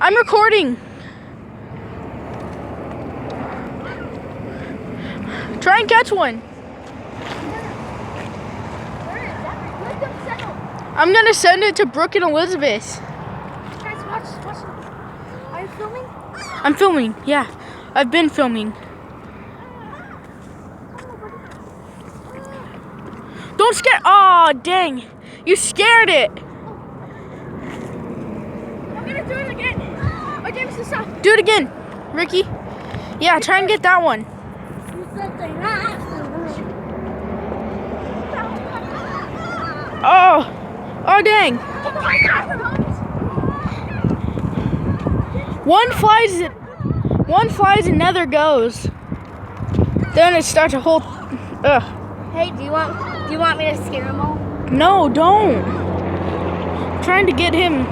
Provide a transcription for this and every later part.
I'm recording. Try and catch one. I'm gonna send it to Brooke and Elizabeth. Guys, watch. Are you filming? I'm filming, yeah. I've been filming. Don't scare. Oh, dang. You scared it. I'm gonna do it again. Okay, Mr. Stop. Do it again, Ricky. Yeah, try and get that one. You said they have Oh, dang. One flies, another goes. Then it starts a whole. Ugh. Hey, do you want me to scare them all? No, don't. I'm trying to get him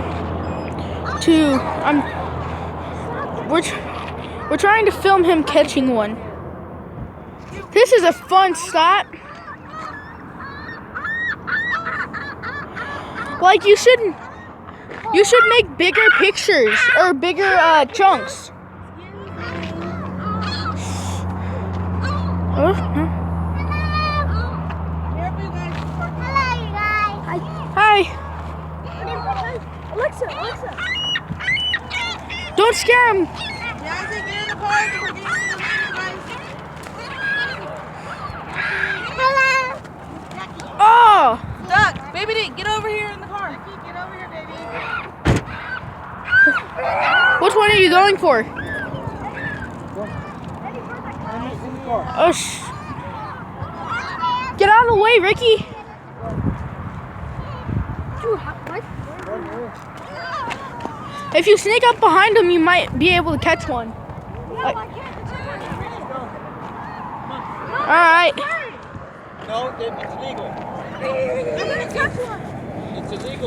to. We're trying to film him catching one. This is a fun spot. Like you should make bigger pictures or bigger chunks. Hello, you guys. Hi. Alexa. Don't scare him. Hello. Oh. Duck, baby, get over here in the car. Get over here, baby. Which one are you going for? Oh, get out of the way, Ricky. If you sneak up behind him, you might be able to catch one. All right. No, it's legal. I'm gonna catch one. It's illegal.